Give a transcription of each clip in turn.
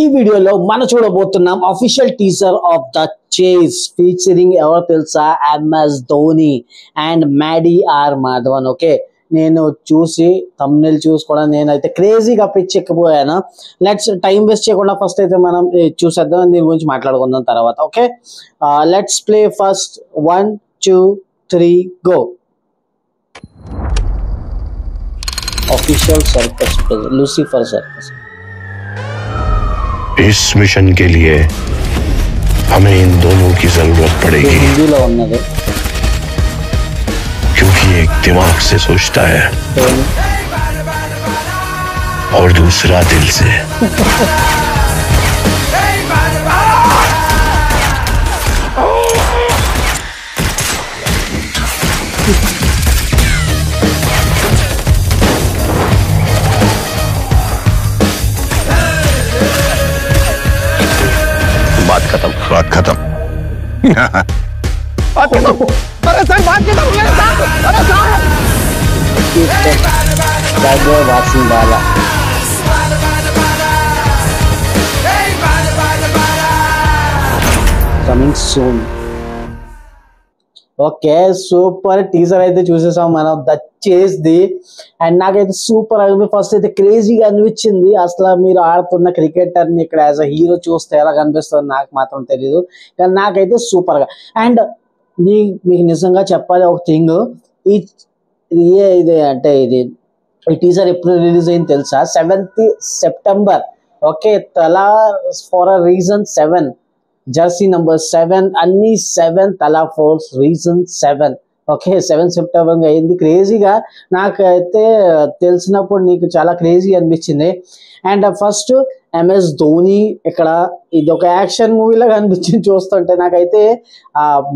ఈ వీడియోలో మనం చూడబోతున్నాం official teaser of the Chase featuring ఎవరు తెలుసా MS Dhoni and Maddy R Madhavan. Okay, నేను చూసి thumbnail చూసి కూడా నేనైతే క్రేజీగా పిచ్చెక్కిపోయాను. లెట్స్ టైం వేస్ట్ చేయకుండా ఫస్ట్ అయితే మనం చూసేద్దాం, దీని గురించి మాట్లాడుకుందాం తర్వాత. Okay, let's play first 1 2 3 go. Official circus Lucifer circus. इस मिशन के लिए हमें इन दोनों की जरूरत पड़ेगी, हिंदीలో ఉన్నది क्योंकि एक दिमाग से सोचता है और दूसरा दिल से. बात खत्म. बात खत्म. अरे सर बात खत्म हो गया सर. अरे Raghav वासीवाला. Coming soon. Okay, super teaser అయితే చూసేసాం మనం ద చేజ్ ది. అండ్ నాకైతే సూపర్ అనిపించింది. ఫస్ట్ అయితే క్రేజీగా అనిపించింది. అసలు మీరు ఆడుతున్న క్రికెటర్ని ఇక్కడ యాజ్ అ హీరో చూస్తే ఎలా కనిపిస్తుంది నాకు మాత్రం తెలియదు, కానీ నాకైతే సూపర్గా. అండ్ మీకు నిజంగా చెప్పాలి ఒక థింగ్, ఇది అంటే ఇది ఈ టీజర్ ఎప్పుడు రిలీజ్ అయింది తెలుసా? 7th September. ఓకే, తలా for a reason 7, Jersey number 7, అన్ని 7, తలా ఫర్ రీజన్ 7. ఓకే, 7 సెప్టెంబర్ అయింది. క్రేజీగా నాకైతే తెలిసినప్పుడు నీకు చాలా క్రేజీ అనిపించింది. అండ్ ఫస్ట్ MS ధోని ఇక్కడ ఇది ఒక యాక్షన్ మూవీలాగా అనిపించింది చూస్తుంటే. నాకైతే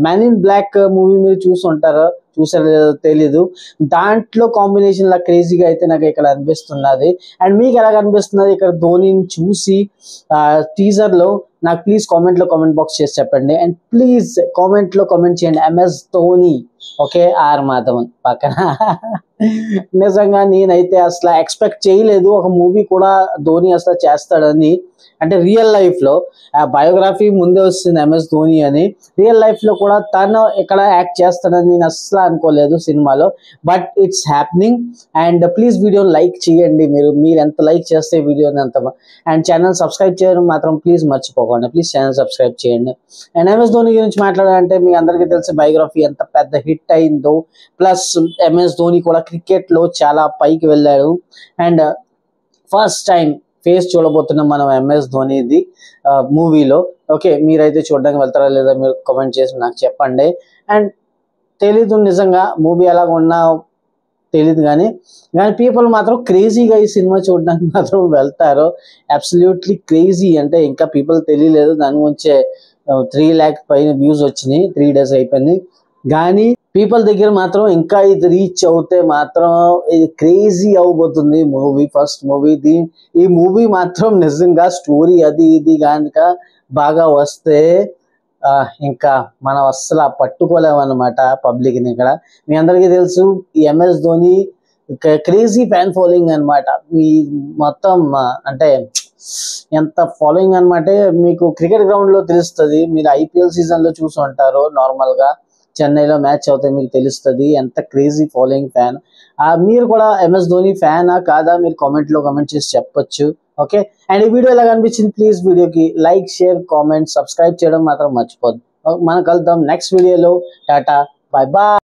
మెన్ ఇన్ బ్లాక్ మూవీ మీరు చూసారో తెలీదు, దాంట్లో కాంబినేషన్ లా క్రేజీగా అయితే నాకు ఇక్కడ అనిపిస్తున్నది. అండ్ మీకు ఎలా కనిపిస్తున్నది ఇక్కడ ధోనిని చూసి టీజర్ లో? నాకు ప్లీజ్ కామెంట్ బాక్స్ చేసి చెప్పండి. అండ్ ప్లీజ్ కామెంట్ చేయండి MS Dhoni okay R Madhavan పక్కన. నిజంగా నేనైతే అసలు ఎక్స్పెక్ట్ చేయలేదు ఒక మూవీ కూడా ధోని అసలు చేస్తాడని. అంటే రియల్ లైఫ్ లో బయోగ్రఫీ ముందే వస్తుంది MS ధోని అని, రియల్ లైఫ్ లో కూడా తను ఇక్కడ యాక్ట్ చేస్తాడని నేను అసలు అనుకోలేదు సినిమాలో. But it's happening. And please వీడియోని లైక్ చేయండి. మీరు ఎంత లైక్ చేస్తే వీడియోని అంత. అండ్ ఛానల్ సబ్స్క్రైబ్ చేయడం మాత్రం ప్లీజ్ మర్చిపోకండి. ప్లీజ్ ఛానల్ సబ్స్క్రైబ్ చేయండి. అండ్ MS ధోని గురించి మాట్లాడాలంటే మీ అందరికీ తెలిసి బయోగ్రఫీ ఎంత పెద్ద హిట్ అయిందో, ప్లస్ MS ధోని కూడా క్రికెట్ లో చాలా పైకి వెళ్ళాడు. అండ్ ఫస్ట్ టైం ఫేస్ చూడబోతున్నాం మనం MS ధోనిది మూవీలో. ఓకే, మీరైతే చూడడానికి వెళ్తారా లేదా మీరు కామెంట్ చేసి నాకు చెప్పండి. అండ్ తెలీదు నిజంగా మూవీ ఎలాగ ఉన్నా తెలీదు, కానీ పీపుల్ మాత్రం క్రేజీగా ఈ సినిమా చూడడానికి మాత్రం వెళ్తారు. Absolutely crazy. అంటే ఇంకా పీపుల్ తెలియలేదు దాని గురించే 3 lakh పైన వ్యూస్ వచ్చినాయి, 3 days అయిపోయింది. కానీ పీపుల్ దగ్గర మాత్రం ఇంకా ఇది రీచ్ అవుతే మాత్రం ఇది క్రేజీ అవబోతుంది మూవీ. ఫస్ట్ మూవీ ఈ మూవీ మాత్రం నిజంగా స్టోరీ అది ఇది కనుక బాగా వస్తే ఇంకా మనం అస్సలు పట్టుకోలేమన్నమాట పబ్లిక్ని. ఇక్కడ మీ అందరికీ తెలుసు ఈ MS Dhoni crazy fan following అనమాట. ఈ మొత్తం అంటే ఎంత ఫాలోయింగ్ అనమాట మీకు క్రికెట్ గ్రౌండ్ లో తెలుస్తుంది. మీరు IPL సీజన్ లో చూసి ఉంటారు, నార్మల్ గా చెన్నైలో మ్యాచ్ అవుతే మీకు తెలుస్తుంది ఎంత క్రేజీ ఫాలోయింగ్ ఫ్యాన్. మీరు కూడా MS ధోని ఫ్యానా కాదా మీరు కామెంట్ చేసి చెప్పొచ్చు. ఓకే, అండ్ ఈ వీడియో ఎలా అనిపించింది ప్లీజ్ వీడియోకి లైక్, షేర్, కామెంట్, సబ్స్క్రైబ్ చేయడం మాత్రం మర్చిపోద్దు. మనం కలుద్దాం నెక్స్ట్ వీడియోలో. Tata, bye bye.